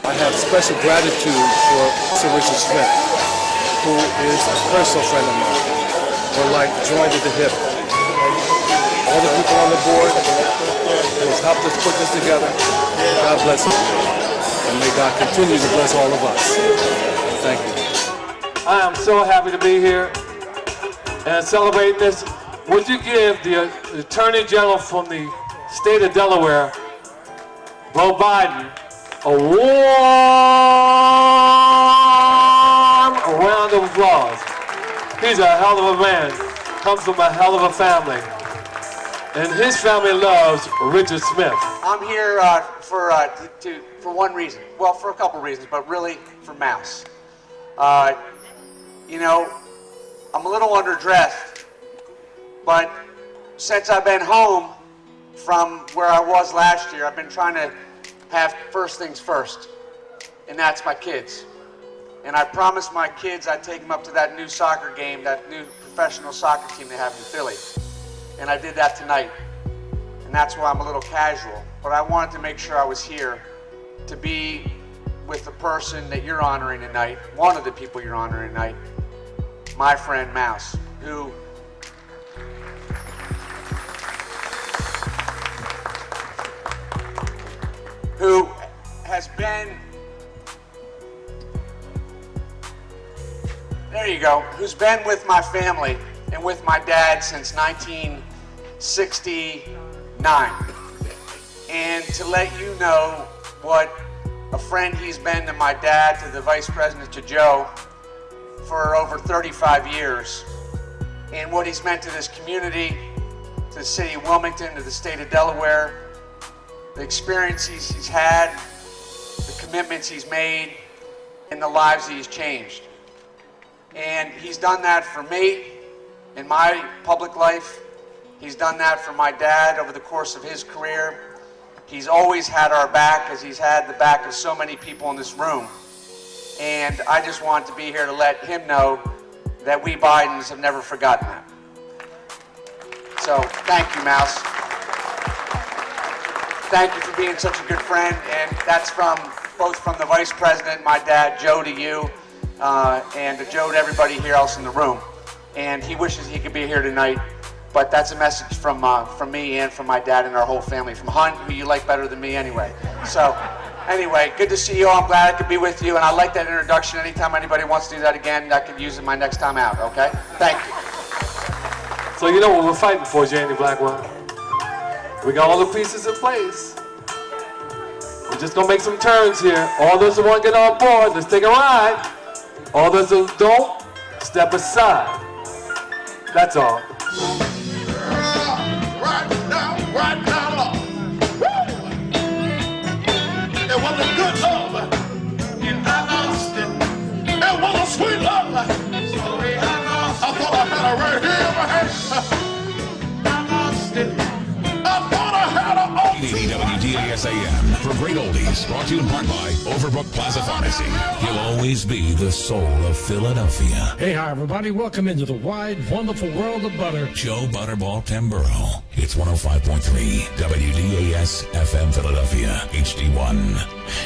I have special gratitude for Sir Richard Smith, who is a personal friend of mine. We're like joined at the hip. All the people on the board who have helped us put this together, God bless them. And may God continue to bless all of us. Thank you. I am so happy to be here and celebrate this. Would you give the Attorney General from the state of Delaware, Beau Biden, a warm round of applause? He's a hell of a man, comes from a hell of a family, and his family loves Richard Smith. I'm here for one reason. Well, for a couple reasons, but really for Mouse. You know, I'm a little underdressed, but since I've been home from where I was last year, I've been trying to have first things first, and that's my kids. And I promised my kids I'd take them up to that new soccer game, that new professional soccer team they have in Philly. And I did that tonight. And that's why I'm a little casual. But I wanted to make sure I was here to be with the person that you're honoring tonight, one of the people you're honoring tonight, my friend Mouse, who has been, there you go, who's been with my family and with my dad since 1969. And to let you know what a friend he's been to my dad, to the Vice President, to Joe, for over 35 years, and what he's meant to this community, to the city of Wilmington, to the state of Delaware, the experiences he's had, the commitments he's made, and the lives he's changed. And he's done that for me in my public life. He's done that for my dad over the course of his career. He's always had our back, as he's had the back of so many people in this room. And I just want to be here to let him know that we Bidens have never forgotten that. So thank you, Mouse. Thank you for being such a good friend. And that's both from the Vice President, my dad, Joe, to you, and to Joe, to everybody here else in the room. And he wishes he could be here tonight. But that's a message from me and from my dad and our whole family, from Hunt, who you like better than me anyway. So anyway, good to see you all. I'm glad I could be with you, and I like that introduction. Anytime anybody wants to do that again, I could use it my next time out, okay? Thank you. So you know what we're fighting for, Jandy Blackwell. We got all the pieces in place. We're just gonna make some turns here. All those who want to get on board, let's take a ride. All those who don't, step aside. That's all. Right now, Lord. Woo! It was a good love, and I lost it. It was a sweet love. Sorry, I thought I had a right here in my hand. I lost it. I thought I had a WDAS-AM for great oldies, brought to you in part by Overbrook Plaza Pharmacy. He'll always be the soul of Philadelphia. Hey, hi, everybody. Welcome into the wide, wonderful world of butter. Joe Butterball Tamburo. It's 105.3 WDAS-FM Philadelphia, HD1,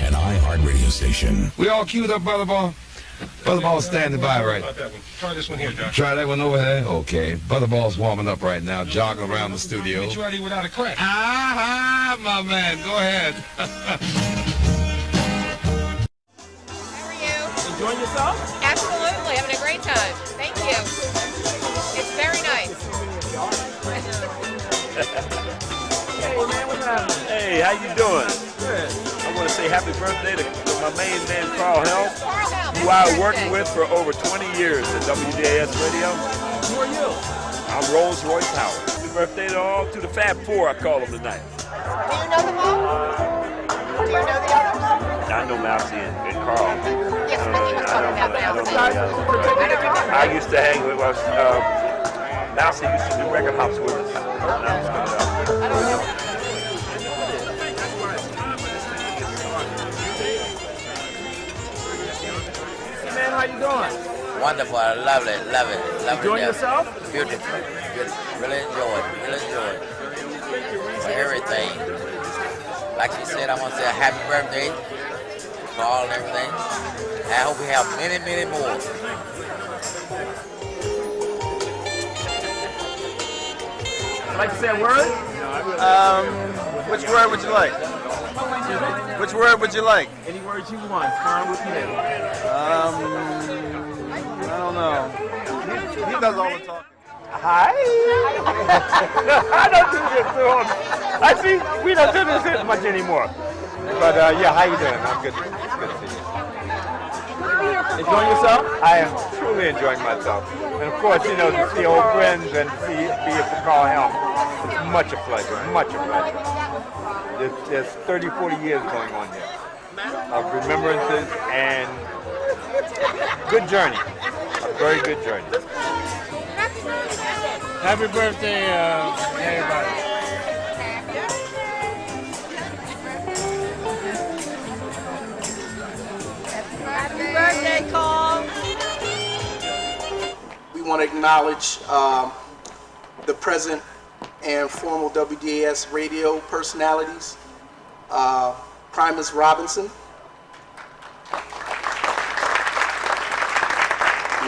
an iHeart radio station. We all queued up, Butterball? Butterball's standing by, right? Try this one here, Josh. Try that one over there? Okay. Butterball's warming up right now, jogging around the studio. Get you ready without a crack. Ah, my man. Go ahead. How are you? Enjoying yourself? Absolutely. Having a great time. Thank you. It's very nice. Hey, man, what's happening? Hey, how you doing? Good. I want to say happy birthday to my main man, Carl Helm, who I worked with for over 20 years at WDAS Radio. Who are you? I'm Rolls Royce Howard. Happy birthday to the Fab Four, I call them tonight. Do you know them all? Do you know the others? I know Mousy and Carl. Yes, but he was talking about Mousy. I used to hang with Mousy used to do record hops with us. When I was coming up. I don't know. Hey man, how you doing? Wonderful, I love it. Enjoying yourself? Beautiful. Really enjoy it. For everything. Like she said, I want to say a happy birthday Carl and everything. I hope we have many, many more. Like to say a word? Which word would you like? Which word would you like? Any words you want. Fine with me. I don't know. He does all the talking. Hi. I don't do this too often. I see we don't do this as much anymore. But yeah, how you doing? I'm good. It's good to see you. Enjoying yourself? I am truly enjoying myself. And of course, you know, to see old friends and be it for Carl Helm, it's much a pleasure, much a pleasure. There's 30, 40 years going on here of remembrances and good journey, a very good journey. Happy birthday, everybody. Happy birthday, Carl. We want to acknowledge the present and former WDAS radio personalities, Primus Robinson,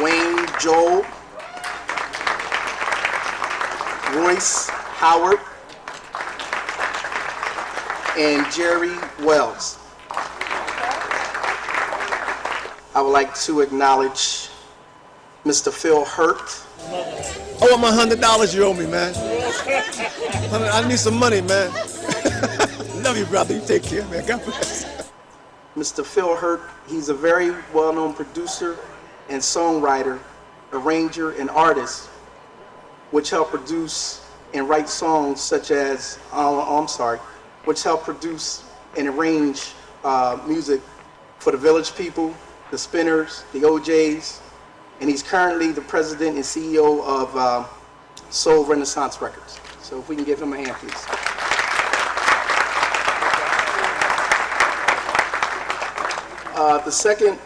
Wayne Joel, Royce Howard, and Jerry Wells. I would like to acknowledge Mr. Phil Hurt. Oh, my $100 you owe me, man. I need some money, man. Love you, brother. You take care, man. God bless. Mr. Phil Hurt, he's a very well-known producer and songwriter, arranger, and artist, which helped produce and write songs such as, which helped produce and arrange music for the Village People, the Spinners, the OJs, and he's currently the president and CEO of Soul Renaissance Records. So if we can give him a hand, please. The second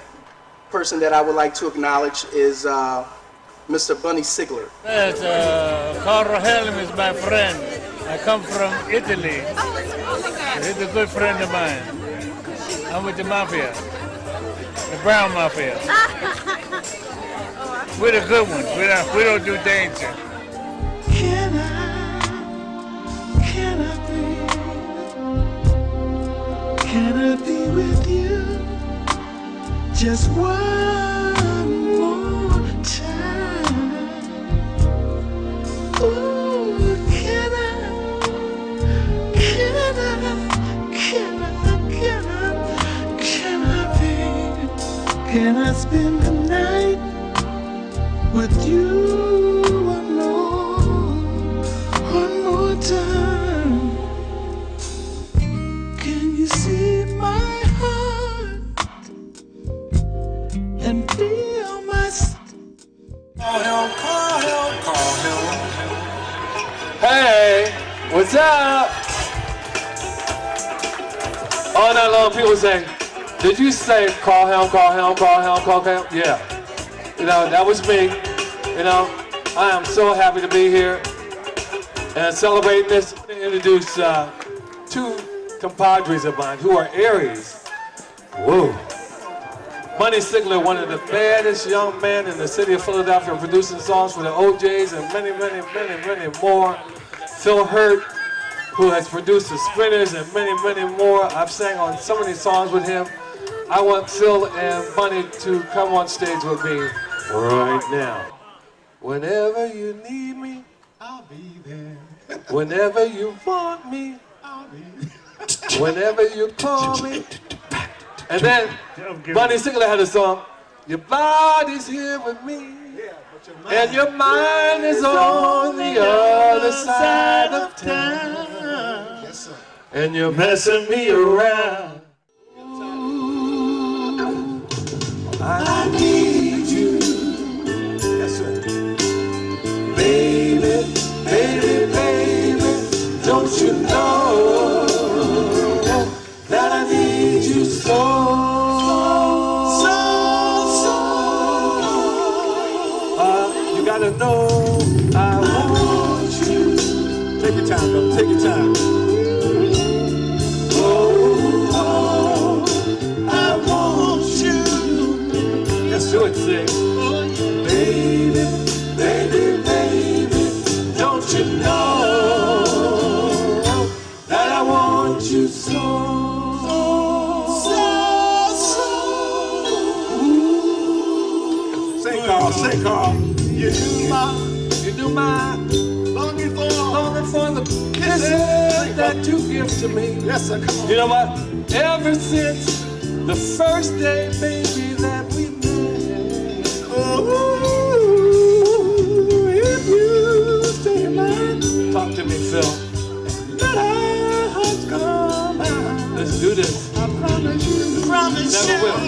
person that I would like to acknowledge is Mr. Bunny Sigler. Yes, Carl Helm is my friend. I come from Italy. He's a good friend of mine. I'm with the mafia, the Brown Mafia. We're the good ones. We don't do danger. Can I be with you just one more time? Ooh, can I spend the night with you one more time? Can you see my heart and feel my Call him. Hey, what's up? All night long people saying, did you say call him? Yeah. You know, that was me. You know, I am so happy to be here and celebrating this. I'm going to introduce two compadres of mine who are Aries. Whoa. Bunny Sigler, one of the baddest young men in the city of Philadelphia, producing songs for the OJs and many more. Phil Hurt, who has produced the Spinners and many more. I've sang on so many songs with him. I want Phil and Bunny to come on stage with me right now. Whenever you need me, I'll be there. Whenever you want me, I'll be there. Whenever you call me. And then Bunny Sigler had a song, your body's here with me, and your mind is on the other side of town, and you're messing me around. I need you, yes, sir. Baby, don't you know that I need you so? You gotta know I want you. Take your time, though. Take your time. Oh, I want say, Carl, you do my longing for the kisses that you give to me. Yes, sir, come on. You know what? Ever since the first day, baby, that we met. Oh, if you stay mine, talk to me, Phil. let our hearts come out. Let's do this. I promise you. Never will.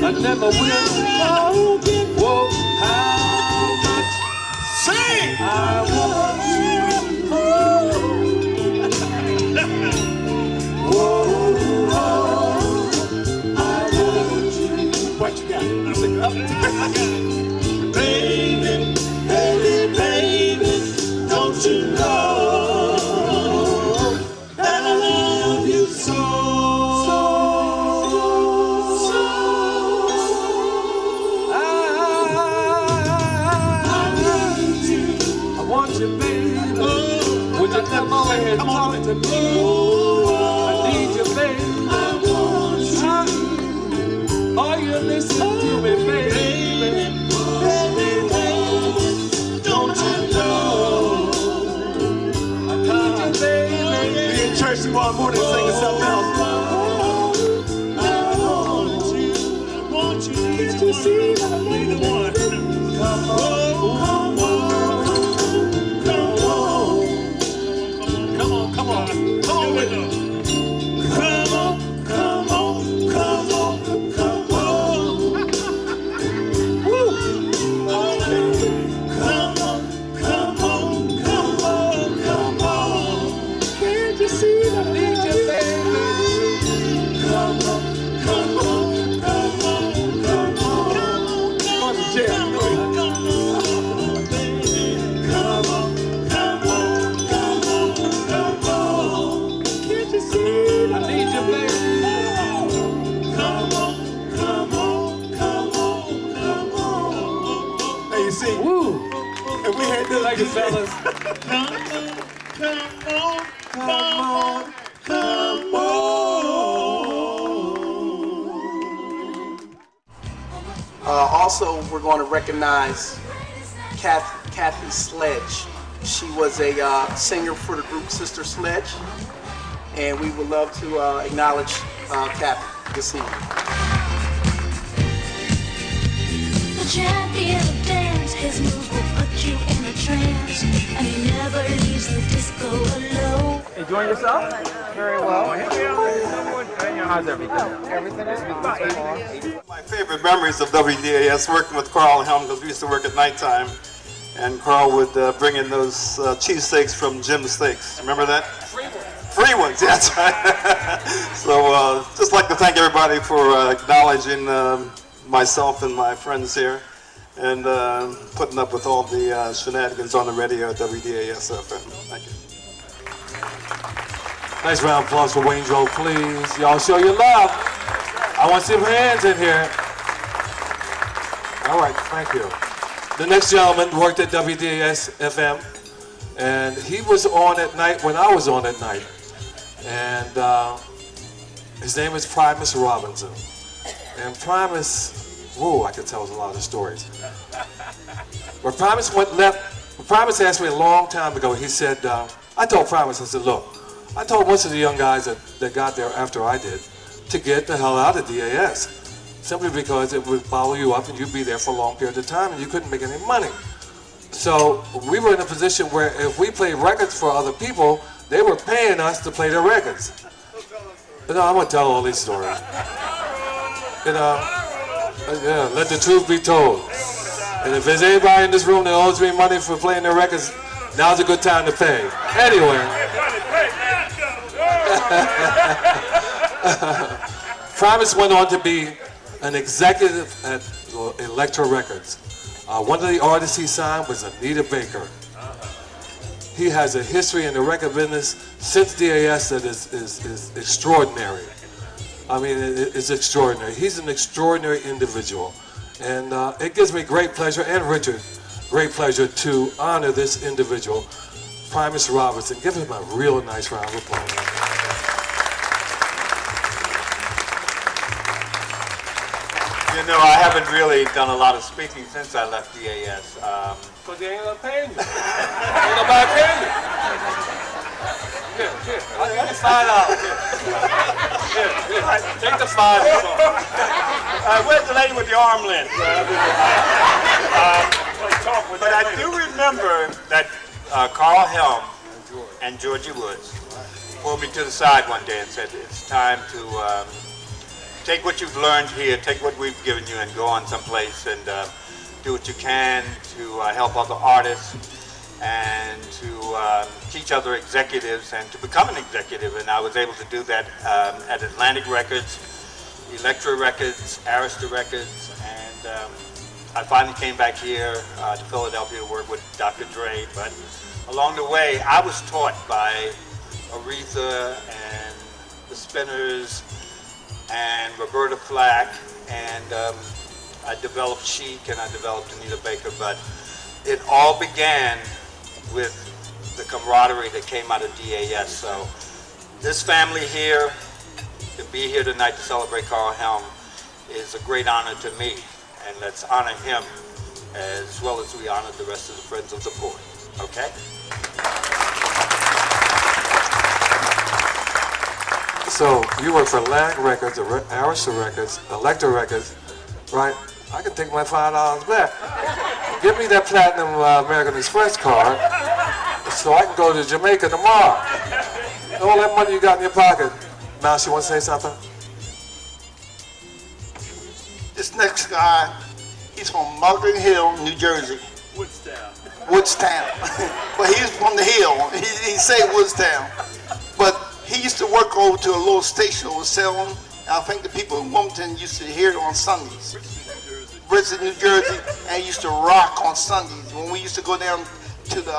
I never will. Whoa, how much Sing! I want you. What you got? Sing it up. Baby, baby, baby, don't you know that I love you so? I want you, baby. Would you come over here and talk to me? I need you, baby. I want you. Are you listening to me, baby? Baby, baby, don't you know? I need you, baby. Be in church tomorrow morning singing something else. I want you. Can't you see that I'm the one? Come on, come on, come on, come on, come on with us. Come on, come on, come on, come on. Woo! Oh, baby. Come on, come on, come on, come on. Can't you see that I need you, baby? Come on, come on, come on, come on. Come on, Jay. Come on, baby. Come on, come on, come on, come on. Can't you see that I need you, baby. Come on, come on, come on, come on. Hey, you see? Woo! And we had this. Thank you, fellas. Come on, come on, come on. Also, we're going to recognize Kathy Sledge. She was a singer for the group Sister Sledge, and we would love to acknowledge Kathy this evening. The champion of dance, his moves will put you in a trance, and he never leaves the disco alone. Enjoying yourself? Very well. How's everything? Everything is good. My favorite memories of WDAS working with Carl Helm, because we used to work at nighttime, and Carl would bring in those cheesesteaks from Jim's Steaks. Remember that? Free ones, yeah, that's right. So just like to thank everybody for acknowledging myself and my friends here, and putting up with all the shenanigans on the radio at WDAS FM. Thank you. Nice round of applause for Wayne Joe, please. Y'all show your love. I want some hands in here. All right, thank you. The next gentleman worked at WDAS FM, and he was on at night when I was on at night. And his name is Primus Robinson. And Primus, whoa, I could tell a lot of stories. When Primus Primus asked me a long time ago, he said, I told Primus, I said, look, I told most of the young guys that got there after I did to get the hell out of DAS. Simply because it would follow you up and you'd be there for a long period of time and you couldn't make any money. So we were in a position where if we played records for other people, they were paying us to play their records. You know, I'm gonna tell all these stories. You know, yeah, let the truth be told. And if there's anybody in this room that owes me money for playing their records, now's a good time to pay. Anyway. Primus went on to be an executive at Elektra Records. One of the artists he signed was Anita Baker. He has a history in the record business since DAS that is extraordinary. I mean, it's extraordinary. He's an extraordinary individual. And it gives me great pleasure, and Richard, great pleasure to honor this individual, Primus Robinson. Give him a real nice round of applause. You know, I haven't really done a lot of speaking since I left DAS. Because they ain't gonna pay you. Ain't nobody paying you. Here, I'll give you $5. Here. Take the $5. Where's the lady with the arm length? But I do remember that Carl Helm and Georgie Woods pulled me to the side one day and said, it's time to take what you've learned here, take what we've given you, and go on someplace and do what you can to help other artists and to teach other executives and to become an executive. And I was able to do that at Atlantic Records, Elektra Records, Arista Records, and I finally came back here to Philadelphia to work with Dr. Dre. But along the way, I was taught by Aretha and the Spinners and Roberta Flack, and I developed Chic and I developed Anita Baker. But it all began with the camaraderie that came out of DAS. So this family here, to be here tonight to celebrate Carl Helm, is a great honor to me, and let's honor him as well as we honor the rest of the Friends of the Poor. Okay? So you work for Atlantic Records, Arista Records, Elektra Records, right? I can take my $5 back. Give me that Platinum American Express card so I can go to Jamaica tomorrow. All that money you got in your pocket. Mouse, you want to say something? This next guy, he's from Mulberry Hill, New Jersey. Woodstown. But he's from the hill. He say Woodstown. But he used to work over to a little station over selling. I think the people in Wilmington used to hear it on Sundays. Bridgeton, New Jersey, and used to rock on Sundays when we used to go down to the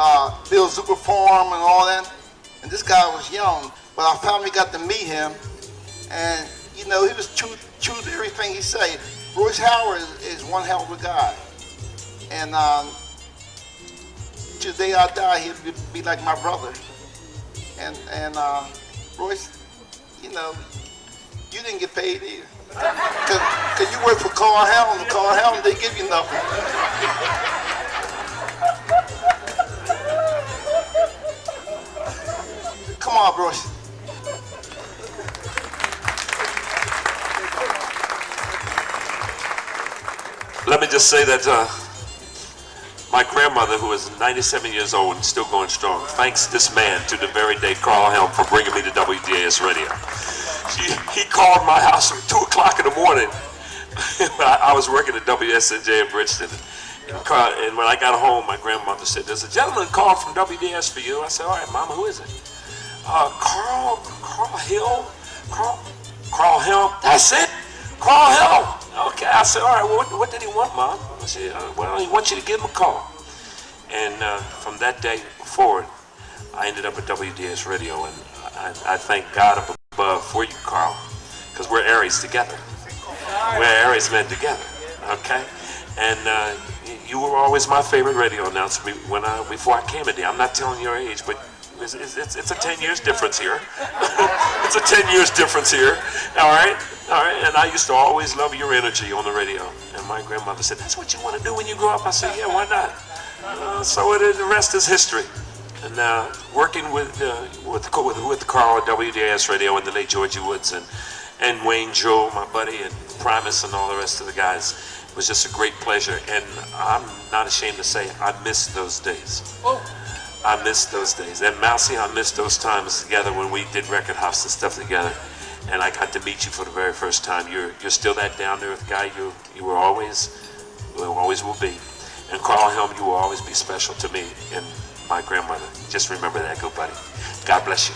Bill Zucker Farm and all that. And this guy was young, but I finally got to meet him, and you know, he was true to everything he said. Royce Howard is one hell of a guy, and till the day I die, he'll be like my brother. And Royce, you know, you didn't get paid either. Cause you work for Carl Helm, and Carl Helm, they give you nothing. Come on, Royce. Let me just say that my grandmother, who is 97 years old and still going strong, thanks this man to the very day, Carl Helm, for bringing me to WDAS Radio. He called my house at 2 o'clock in the morning. I was working at WSNJ in Bridgeton. And when I got home, my grandmother said, "There's a gentleman called from WDAS for you." I said, "All right, Mama, who is it?" Carl Helm. That's it? Carl Helm. Okay. I said, "All right, what did he want, Mom?" I said, "Well, he wants you to give him a call." And from that day forward, I ended up at WDAS Radio, and I thank God up above for you, Carl, because we're Aries together. We're Aries men together, okay? And you were always my favorite radio announcer before I came in there. I'm not telling your age, but it's a 10 years difference here. It's a 10 years difference here, all right? And I used to always love your energy on the radio. And my grandmother said, "That's what you want to do when you grow up?" I said, "Yeah, why not?" So the rest is history. And working with Carl at WDAS Radio and the late Georgie Woods and Wayne Joe, my buddy, and Primus and all the rest of the guys, it was just a great pleasure. And I'm not ashamed to say I miss those days. I miss those days. And Mousy, I miss those times together when we did record house and stuff together. And I got to meet you for the very first time. You're still that down-to-earth guy you were always will be. And Carl Helm, you will always be special to me and my grandmother. Just remember that, good buddy. God bless you.